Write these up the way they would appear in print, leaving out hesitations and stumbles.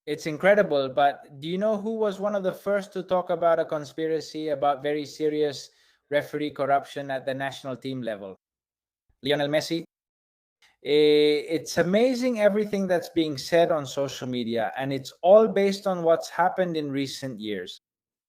It's incredible, but do you know who was one of the first to talk about a conspiracy about very serious referee corruption at the national team level? Lionel Messi. It's amazing everything that's being said on social media, and it's all based on what's happened in recent years.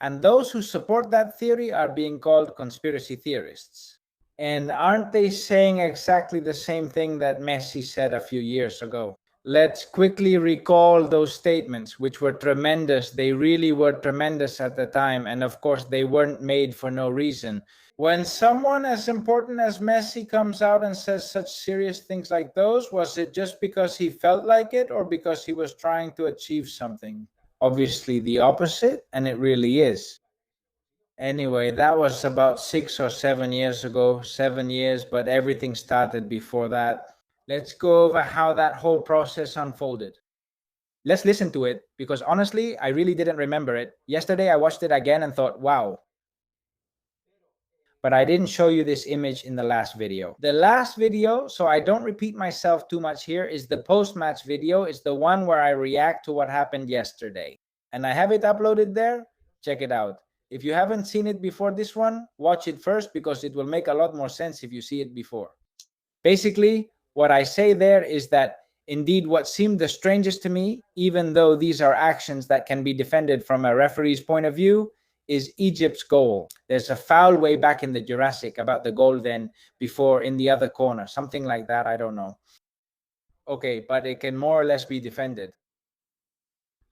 And those who support that theory are being called conspiracy theorists. And aren't they saying exactly the same thing that Messi said a few years ago? Let's quickly recall those statements, which were tremendous. They really were tremendous at the time. And of course, they weren't made for no reason. When someone as important as Messi comes out and says such serious things like those, was it just because he felt like it or because he was trying to achieve something? Obviously, the opposite, and it really is. Anyway, that was about 6 or 7 years ago, 7 years, but everything started before that. Let's go over how that whole process unfolded. Let's listen to it because honestly, I really didn't remember it. Yesterday, I watched it again and thought, wow. But I didn't show you this image in the last video. The last video, so I don't repeat myself too much here, is the post-match video. It's the one where I react to what happened yesterday. And I have it uploaded there. Check it out. If you haven't seen it before this one, watch it first because it will make a lot more sense if you see it before. Basically, what I say there is that indeed what seemed the strangest to me, even though these are actions that can be defended from a referee's point of view, is Egypt's goal. There's a foul way back in the Jurassic about the goal then before in the other corner, something like that, I don't know. Okay, but it can more or less be defended.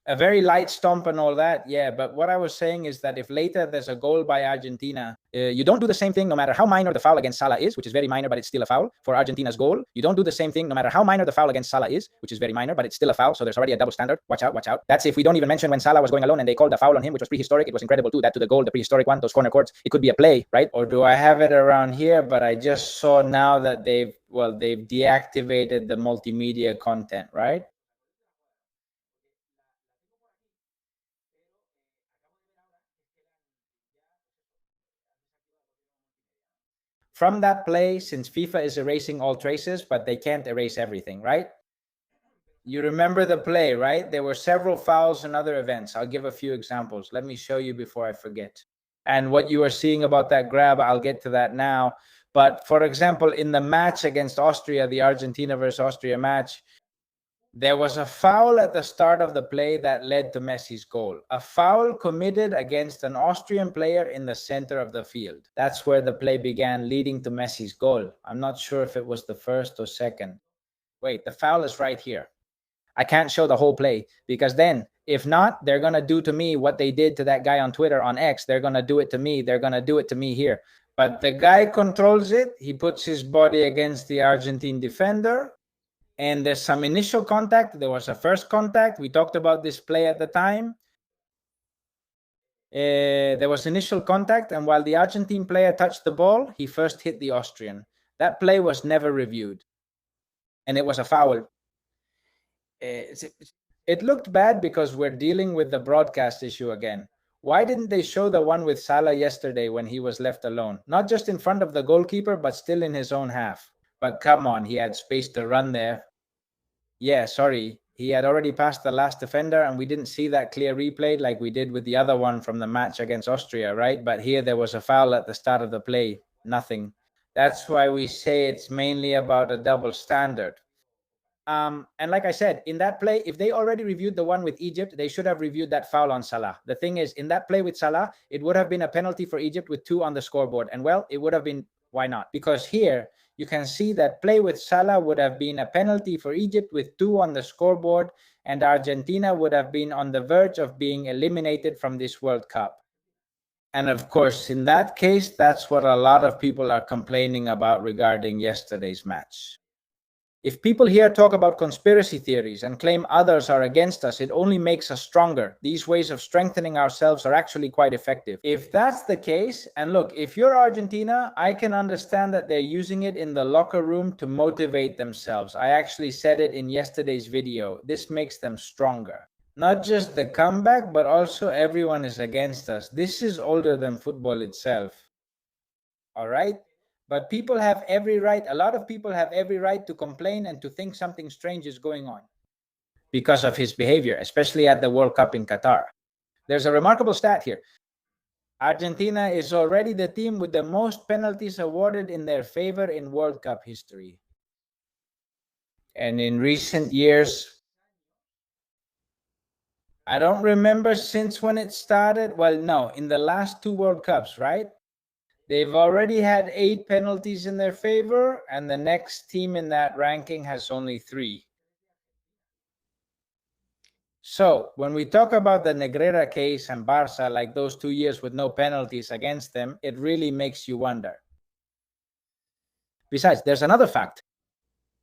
A very light stomp and all that, yeah. But what I was saying is that if later there's a goal by Argentina, you don't do the same thing no matter how minor the foul against Salah is, which is very minor, but it's still a foul for Argentina's goal. You don't do the same thing no matter how minor the foul against Salah is, which is very minor, but it's still a foul. So there's already a double standard. Watch out, watch out. That's if we don't even mention when Salah was going alone and they called a foul on him, which was prehistoric. It was incredible too. That to the goal, the prehistoric one, those corner courts. It could be a play, right? Or do I have it around here? But I just saw now that they've deactivated the multimedia content, right? From that play, since FIFA is erasing all traces, but they can't erase everything, right? You remember the play, right? There were several fouls and other events. I'll give a few examples. Let me show you before I forget. And what you are seeing about that grab, I'll get to that now. But for example, in the match against Austria, the Argentina versus Austria match, there was a foul at the start of the play that led to Messi's goal. A foul committed against an Austrian player in the center of the field. That's where the play began, leading to Messi's goal. I'm not sure if it was the first or second. Wait, the foul is right here. I can't show the whole play because then, if not, they're going to do to me what they did to that guy on Twitter on X. They're going to do it to me. They're going to do it to me here. But the guy controls it. He puts his body against the Argentine defender. And there's some initial contact. There was a first contact. We talked about this play at the time. There was initial contact, and while the Argentine player touched the ball, he first hit the Austrian. That play was never reviewed, and it was a foul. It looked bad because we're dealing with the broadcast issue again. Why didn't they show the one with Salah yesterday when he was left alone? Not just in front of the goalkeeper, but still in his own half. But come on, he had space to run there. Yeah, sorry. He had already passed the last defender, and we didn't see that clear replay like we did with the other one from the match against Austria, right? But here there was a foul at the start of the play. Nothing. That's why we say it's mainly about a double standard. And like I said, in that play, if they already reviewed the one with Egypt, they should have reviewed that foul on Salah. The thing is, in that play with Salah, it would have been a penalty for Egypt with 2 on the scoreboard. And well, it would have been, why not? Because here, you can see that play with Salah would have been a penalty for Egypt with 2 on the scoreboard, and Argentina would have been on the verge of being eliminated from this World Cup. And of course, in that case, that's what a lot of people are complaining about regarding yesterday's match. If people here talk about conspiracy theories and claim others are against us, it only makes us stronger. These ways of strengthening ourselves are actually quite effective. If that's the case, and look, if you're Argentina, I can understand that they're using it in the locker room to motivate themselves. I actually said it in yesterday's video. This makes them stronger. Not just the comeback, but also everyone is against us. This is older than football itself. All right? But people have every right, a lot of people have every right to complain and to think something strange is going on. because of his behavior, especially at the World Cup in Qatar. There's a remarkable stat here. Argentina is already the team with the most penalties awarded in their favor in World Cup history. And in recent years, I don't remember since when it started. Well, no, in the last 2 World Cups, right? They've already had 8 penalties in their favor, and the next team in that ranking has only 3. So, when we talk about the Negreira case and Barca, like those 2 years with no penalties against them, it really makes you wonder. Besides, there's another fact.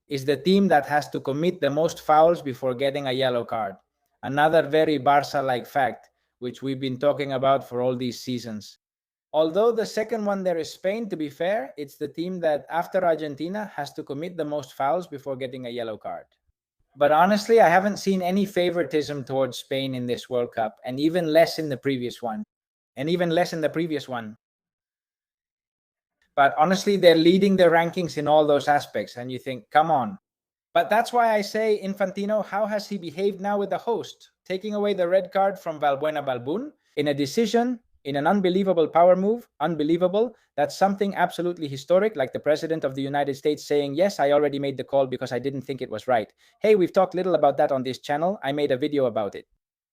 Is the team that has to commit the most fouls before getting a yellow card. Another very Barca-like fact, which we've been talking about for all these seasons. Although the second one there is Spain, to be fair, it's the team that, after Argentina, has to commit the most fouls before getting a yellow card. But honestly, I haven't seen any favoritism towards Spain in this World Cup, and even less in the previous one. But honestly, they're leading the rankings in all those aspects, and you think, come on. But that's why I say, Infantino, how has he behaved now with the host? Taking away the red card from Valbuena Balbun in a decision, in an unbelievable power move, unbelievable. That's something absolutely historic, like the President of the United States saying, yes, I already made the call because I didn't think it was right. Hey, we've talked little about that on this channel. I made a video about it.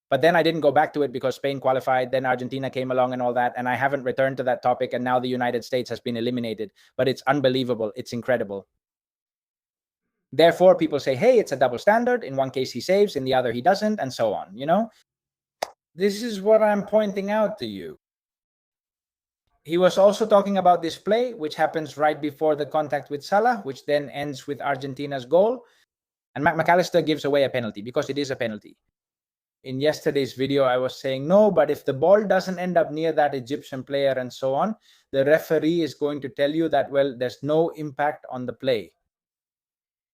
But then I didn't go back to it because Spain qualified, then Argentina came along and all that, and I haven't returned to that topic, and now the United States has been eliminated. But it's unbelievable. It's incredible. Therefore, people say, hey, it's a double standard. In one case, he saves, in the other, he doesn't, and so on, you know? This is what I'm pointing out to you. He was also talking about this play, which happens right before the contact with Salah, which then ends with Argentina's goal. And McAllister gives away a penalty because it is a penalty. In yesterday's video, I was saying, no, but if the ball doesn't end up near that Egyptian player and so on, the referee is going to tell you that, well, there's no impact on the play.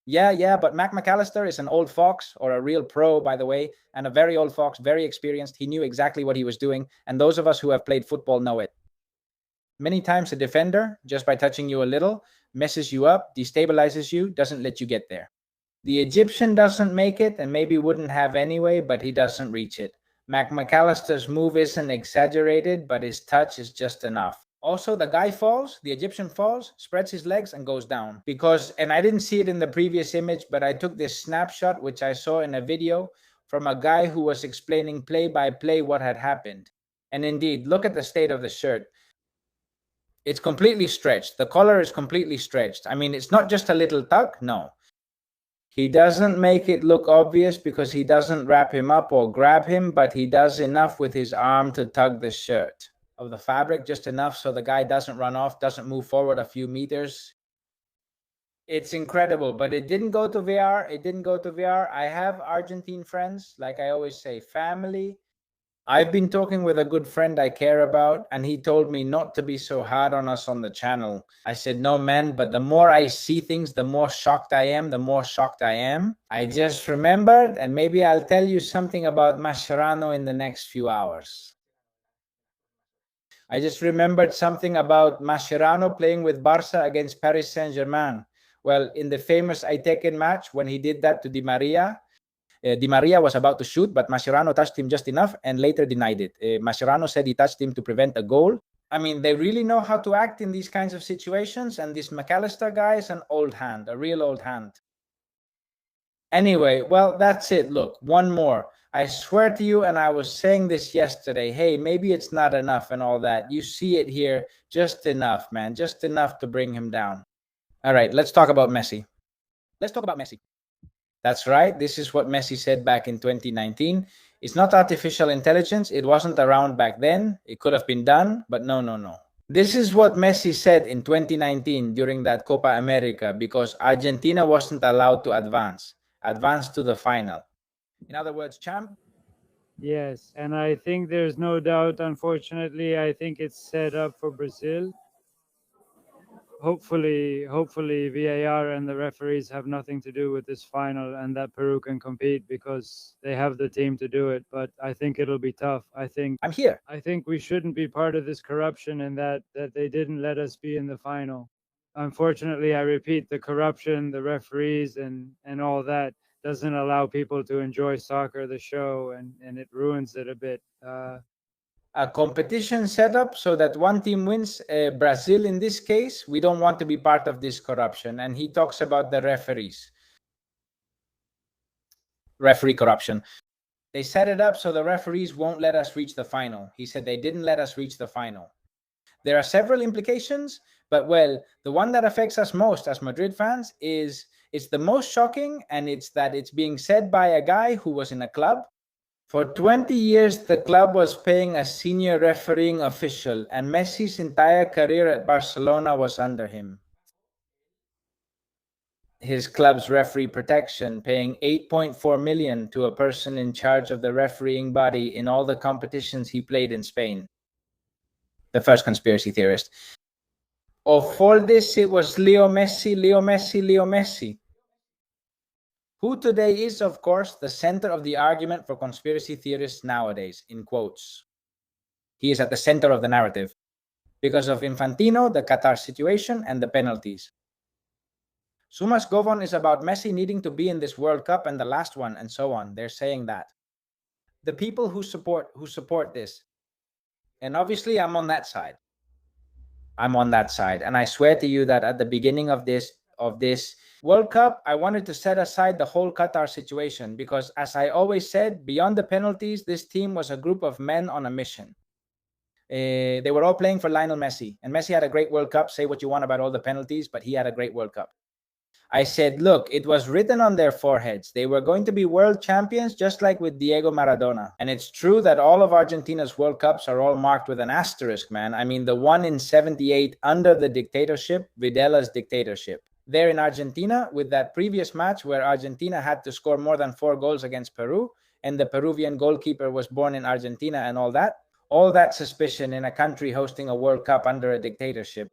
Yeah, but McAllister is an old fox, or a real pro, by the way, and a very old fox, very experienced. He knew exactly what he was doing, and those of us who have played football know it. Many times a defender, just by touching you a little, messes you up, destabilizes you, doesn't let you get there. The Egyptian doesn't make it, and maybe wouldn't have anyway, but he doesn't reach it. McAllister's move isn't exaggerated, but his touch is just enough. Also, the guy falls, the Egyptian falls, spreads his legs and goes down. Because, and I didn't see it in the previous image, but I took this snapshot, which I saw in a video, from a guy who was explaining play by play what had happened. And indeed, look at the state of the shirt. It's completely stretched. The collar is completely stretched. I mean, it's not just a little tug, no. He doesn't make it look obvious because he doesn't wrap him up or grab him, but he does enough with his arm to tug the shirt of the fabric, just enough so the guy doesn't run off, doesn't move forward a few meters. It's incredible, but it didn't go to VR. It didn't go to VR. I have Argentine friends, like I always say, family. I've been talking with a good friend I care about, and he told me not to be so hard on us on the channel. I said, no, man, but the more I see things, the more shocked I am, I just remembered, and maybe I'll tell you something about Mascherano in the next few hours. I just remembered something about Mascherano playing with Barca against Paris Saint-Germain. Well, in the famous Aiteken match, when he did that to Di Maria, Di Maria was about to shoot, but Mascherano touched him just enough and later denied it. Mascherano said he touched him to prevent a goal. I mean, they really know how to act in these kinds of situations, and this McAllister guy is an old hand, a real old hand. Anyway, well, that's it. Look, one more. I swear to you, and I was saying this yesterday, hey, maybe it's not enough and all that. You see it here, just enough, man, just enough to bring him down. All right, let's talk about Messi. That's right. This is what Messi said back in 2019. It's not artificial intelligence. It wasn't around back then. It could have been done, but no. This is what Messi said in 2019 during that Copa America because Argentina wasn't allowed to advance to the final. In other words, champ. Yes, and I think there's no doubt, unfortunately, I think it's set up for Brazil. Hopefully VAR and the referees have nothing to do with this final and that Peru can compete because they have the team to do it. But I think it'll be tough. I think we shouldn't be part of this corruption and that they didn't let us be in the final. Unfortunately, I repeat, the corruption, the referees and all that doesn't allow people to enjoy soccer, the show, and it ruins it a bit. A competition setup so that one team wins, Brazil in this case, we don't want to be part of this corruption. And he talks about the referee corruption. They set it up so the referees won't let us reach the final. He said they didn't let us reach the final. There are several implications, but well, the one that affects us most as Madrid fans is it's the most shocking, and it's that it's being said by a guy who was in a club. For 20 years, the club was paying a senior refereeing official, and Messi's entire career at Barcelona was under him. His club's referee protection, paying 8.4 million to a person in charge of the refereeing body in all the competitions he played in Spain. The first conspiracy theorist. Of all this, it was Leo Messi, who today is, of course, the center of the argument for conspiracy theorists nowadays, in quotes. He is at the center of the narrative because of Infantino, the Qatar situation, and the penalties. Suma's Govon is about Messi needing to be in this World Cup and the last one, and so on. They're saying that. The people who support this, and obviously I'm on that side. And I swear to you that at the beginning of this World Cup, I wanted to set aside the whole Qatar situation because, as I always said, beyond the penalties, this team was a group of men on a mission. They were all playing for Lionel Messi, and Messi had a great World Cup. Say what you want about all the penalties, but he had a great World Cup. I said, look, it was written on their foreheads. They were going to be world champions, just like with Diego Maradona. And it's true that all of Argentina's World Cups are all marked with an asterisk, man. I mean, the one in 78 under the dictatorship, Videla's dictatorship. There in Argentina, with that previous match where Argentina had to score more than 4 goals against Peru, and the Peruvian goalkeeper was born in Argentina and all that suspicion in a country hosting a World Cup under a dictatorship.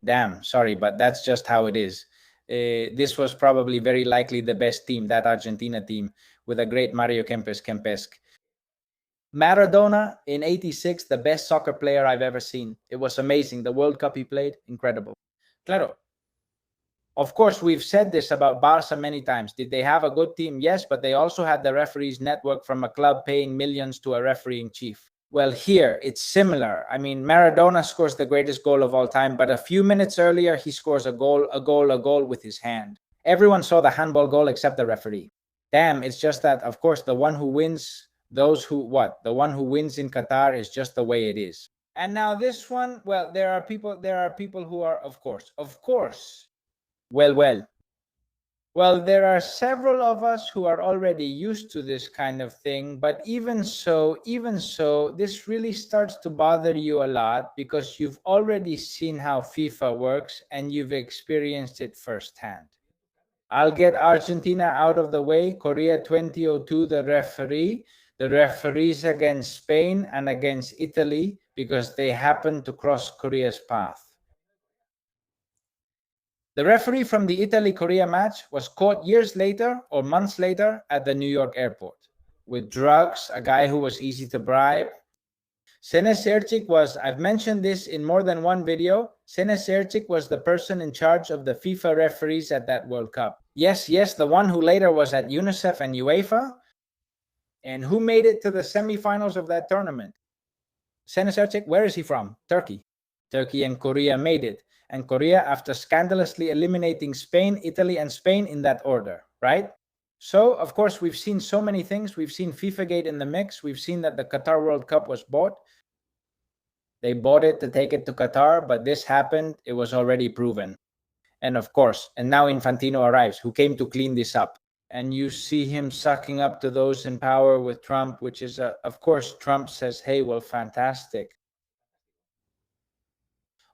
Damn, sorry, but that's just how it is. This was probably very likely the best team, that Argentina team, with a great Mario Kempesque. Maradona in 86, the best soccer player I've ever seen. It was amazing. The World Cup he played, incredible. Claro. Of course, we've said this about Barca many times. Did they have a good team? Yes, but they also had the referees network from a club paying millions to a refereeing chief. Well, here, it's similar. I mean, Maradona scores the greatest goal of all time, but a few minutes earlier, he scores a goal with his hand. Everyone saw the handball goal except the referee. Damn, it's just that, of course, the one who wins, the one who wins in Qatar is just the way it is. And now this one, well, there are people who are, of course. Well, there are several of us who are already used to this kind of thing, but even so, this really starts to bother you a lot because you've already seen how FIFA works and you've experienced it firsthand. I'll get Argentina out of the way. Korea 2002, the referees against Spain and against Italy because they happened to cross Korea's path. The referee from the Italy-Korea match was caught years later or months later at the New York airport with drugs, a guy who was easy to bribe. Senes Ercik was, I've mentioned this in more than one video, Senes Ercik was the person in charge of the FIFA referees at that World Cup. Yes, the one who later was at UNICEF and UEFA, and who made it to the semifinals of that tournament. Senes Ercik, where is he from? Turkey. Turkey and Korea made it. And Korea after scandalously eliminating Spain, Italy, and Spain in that order, right? So, of course, we've seen so many things. We've seen FIFAgate in the mix. We've seen that the Qatar World Cup was bought. They bought it to take it to Qatar, but this happened. It was already proven. And of course, and now Infantino arrives, who came to clean this up. And you see him sucking up to those in power with Trump, which is, of course, Trump says, hey, well, fantastic.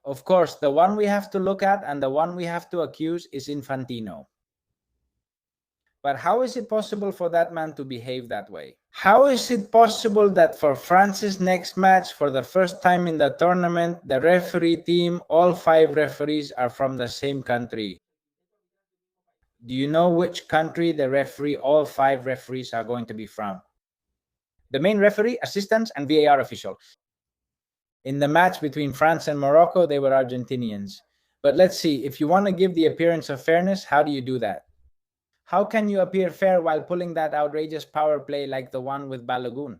Of course, the one we have to look at and the one we have to accuse is Infantino. But how is it possible for that man to behave that way? How is it possible that for France's next match, for the first time in the tournament, the referee team, all 5 referees are from the same country? Do you know which country all 5 referees are going to be from? The main referee, assistants, and VAR official. In the match between France and Morocco, they were Argentinians. But let's see, if you want to give the appearance of fairness, how do you do that? How can you appear fair while pulling that outrageous power play like the one with Balogun?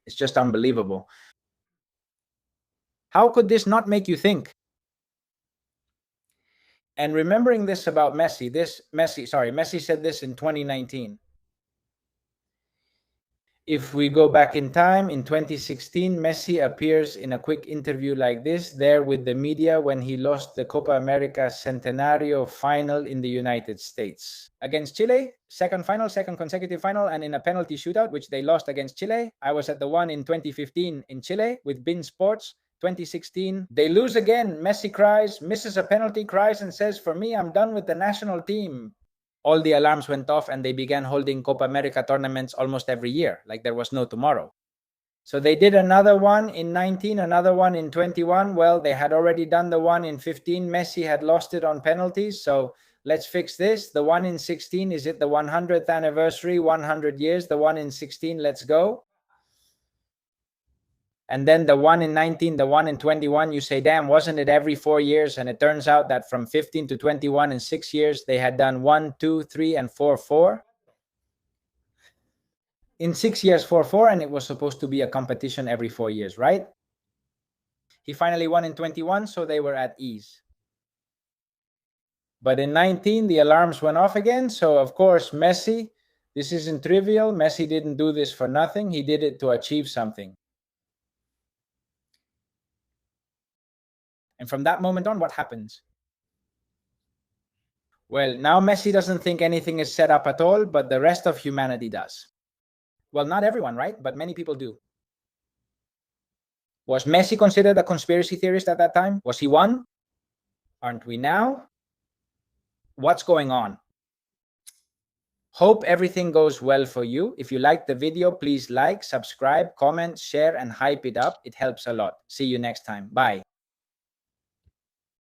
It's just unbelievable. How could this not make you think? And remembering this about Messi, Messi said this in 2019. If we go back in time, in 2016, Messi appears in a quick interview like this, there with the media when he lost the Copa America Centenario final in the United States. Against Chile, second consecutive final, and in a penalty shootout, which they lost against Chile. I was at the one in 2015 in Chile with Bein Sports. 2016, they lose again. Messi cries, misses a penalty, cries, and says, "For me, I'm done with the national team." All the alarms went off and they began holding Copa America tournaments almost every year, like there was no tomorrow. So they did another one in 19, another one in 21. Well, they had already done the one in 15. Messi had lost it on penalties. So let's fix this. The one in 16, is it the 100th anniversary, 100 years? The one in 16, let's go. And then the one in 19, the one in 21, you say, damn, wasn't it every 4 years? And it turns out that from 15 to 21 in 6 years, they had done 1, 2, 3, and 4, 4. In 6 years, 4, 4, and it was supposed to be a competition every 4 years, right? He finally won in 21, so they were at ease. But in 19, the alarms went off again. So, of course, Messi, this isn't trivial. Messi didn't do this for nothing. He did it to achieve something. And from that moment on, what happens? Well, now Messi doesn't think anything is set up at all, but the rest of humanity does. Well, not everyone, right? But many people do. Was Messi considered a conspiracy theorist at that time? Was he one? Aren't we now? What's going on? Hope everything goes well for you. If you liked the video, please like, subscribe, comment, share, and hype it up. It helps a lot. See you next time. Bye.